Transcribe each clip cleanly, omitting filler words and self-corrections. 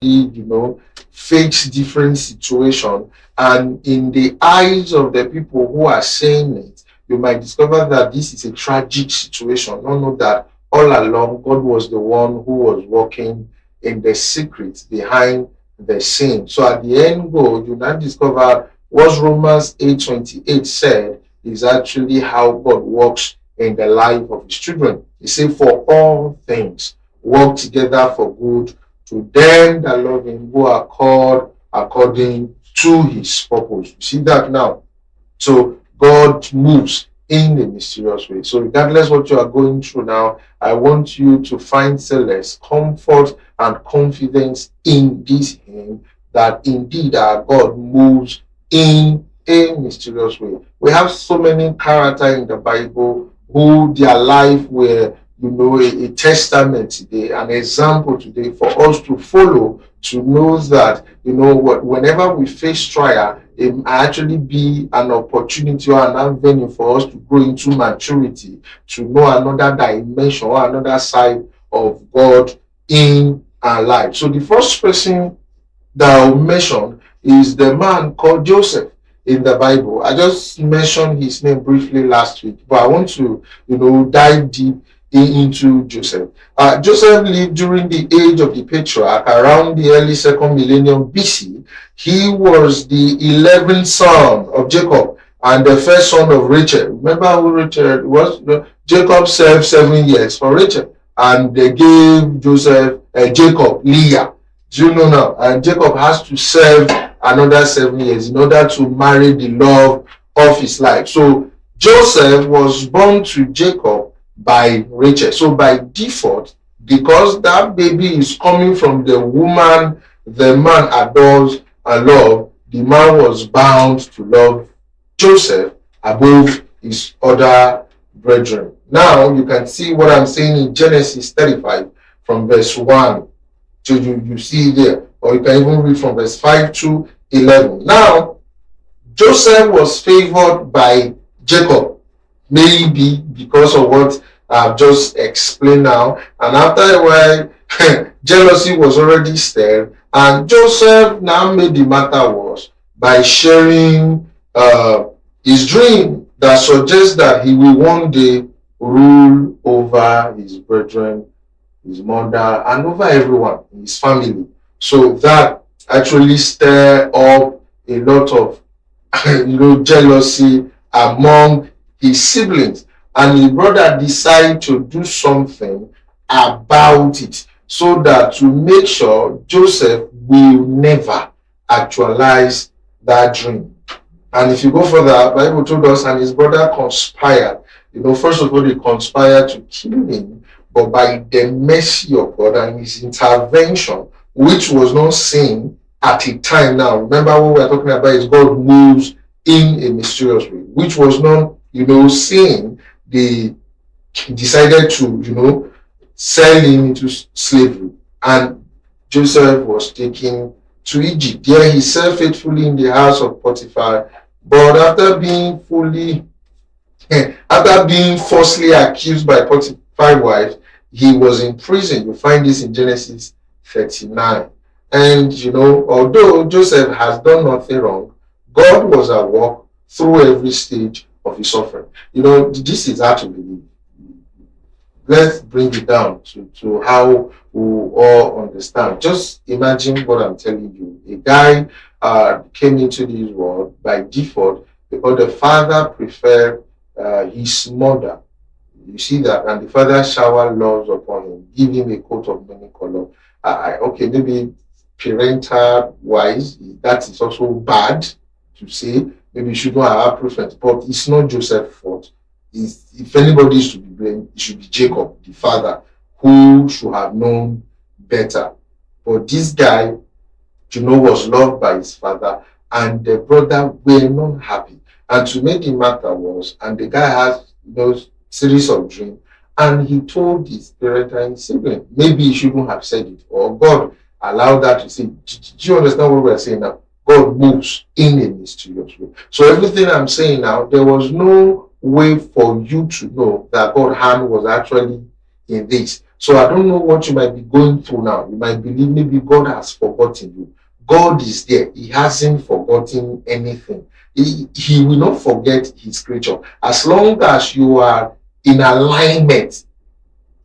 face different situation, and in the eyes of the people who are saying it, you might discover that this is a tragic situation. Not know that all along God was the one who was working in the secret behind the scene. So at the end goal, you now discover what Romans 8:28 said is actually how God works in the life of his children. He said, for all things work together for good to them that love him, who are called according to his purpose. You see that now? So God moves in a mysterious way. So regardless what you are going through now, I want you to find solace, comfort, and confidence in this hymn that indeed our God moves in a mysterious way. We have so many characters in the Bible who their life were, a testament today, an example today for us to follow, to know that, whenever we face trial, it might actually be an opportunity or an avenue for us to grow into maturity, to know another dimension or another side of God in our life. So the first person that I'll mention is the man called Joseph in the Bible. I just mentioned his name briefly last week, but I want to, dive deep into Joseph. Joseph lived during the age of the patriarch around the early second millennium BC. He was the 11th son of Jacob and the first son of Rachel. Remember who Rachel was? Jacob served 7 years for Rachel, and they gave Jacob Leah. Do you know now? And Jacob has to serve another 7 years in order to marry the love of his life. So Joseph was born to Jacob by Rachel. So by default, because that baby is coming from the woman the man adores and love, the man was bound to love Joseph above his other brethren. Now you can see what I'm saying in Genesis 35 from verse 1. So you see there, or you can even read from verse 5 to 11. Now, Joseph was favored by Jacob, maybe because of what I've just explained now. And after a while, jealousy was already stirred, and Joseph now made the matter worse by sharing his dream that suggests that he will one day rule over his brethren, his mother, and over everyone in his family. So that actually stirred up a lot of jealousy among his siblings, and his brother decided to do something about it, so that to make sure Joseph will never actualize that dream. And if you go further, the Bible told us, and his brother conspired. First of all, they conspired to kill him, but by the mercy of God and his intervention, which was not seen at a time now. Remember what we're talking about is God moves in a mysterious way, which was not, seen. They decided to, sell him into slavery. And Joseph was taken to Egypt. There he served faithfully in the house of Potiphar. But after being falsely accused by Potiphar's wife, he was in prison. You find this in Genesis 39. And, although Joseph has done nothing wrong, God was at work through every stage of his suffering. This is hard to believe. Let's bring it down to how we all understand. Just imagine what I'm telling you. A guy came into this world by default because the father preferred his mother. You see that? And the father showered loves upon him, give him a coat of many colors. Okay, maybe parental wise, that is also bad to say. Maybe you shouldn't have preference, but it's not Joseph's fault. If anybody is to be blamed, it should be Jacob, the father, who should have known better. But this guy, was loved by his father, and the brother were not happy. And to make the matter worse, and the guy has those series of dreams, and he told his parent and his sibling. Maybe he shouldn't have said it, or God allowed that to say. Do you understand what we're saying now? God moves in a mysterious way. So everything I'm saying now, there was no way for you to know that God's hand was actually in this. So I don't know what you might be going through now. You might believe maybe God has forgotten you. God is there. He hasn't forgotten anything. He will not forget his creature. As long as you are in alignment,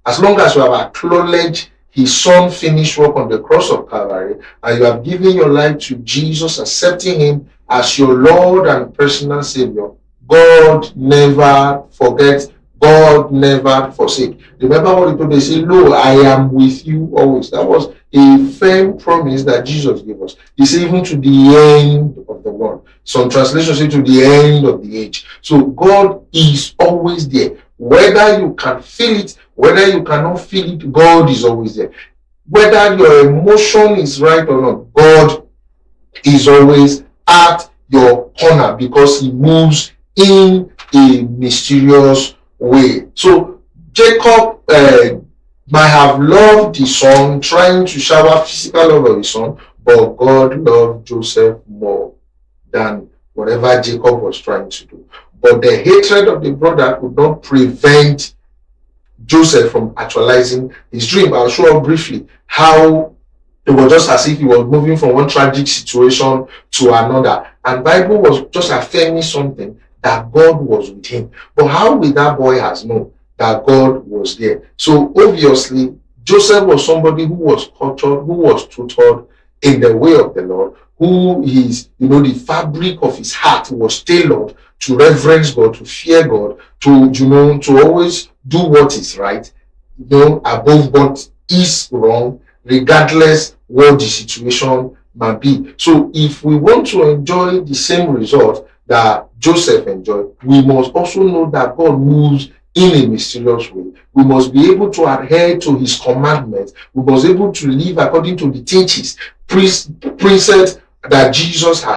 as long as you have acknowledged his son finished work on the cross of Calvary, and you have given your life to Jesus, accepting him as your Lord and personal Savior, God never forgets, God never forsakes. Remember what he told me? He said, "Lo, I am with you always." That was a firm promise that Jesus gave us. He said, even to the end of the world. Some translations say to the end of the age. So God is always there. Whether you can feel it, whether you cannot feel it, God is always there. Whether your emotion is right or not, God is always at your corner because he moves in a mysterious way. So Jacob might have loved his son, trying to shower physical love of his son, but God loved Joseph more than whatever Jacob was trying to do. But the hatred of the brother could not prevent Joseph from actualizing his dream. I'll show up briefly how it was just as if he was moving from one tragic situation to another. And Bible was just affirming something, that God was with him. But how will that boy has known that God was there? So obviously, Joseph was somebody who was cultured, who was tutored in the way of the Lord, who is, the fabric of his heart was tailored to reverence God, to fear God, to always do what is right, above what is wrong, regardless what the situation might be. So if we want to enjoy the same result that Joseph enjoyed, we must also know that God moves in a mysterious way. We must be able to adhere to his commandments. We must be able to live according to the teachings, precepts that Jesus has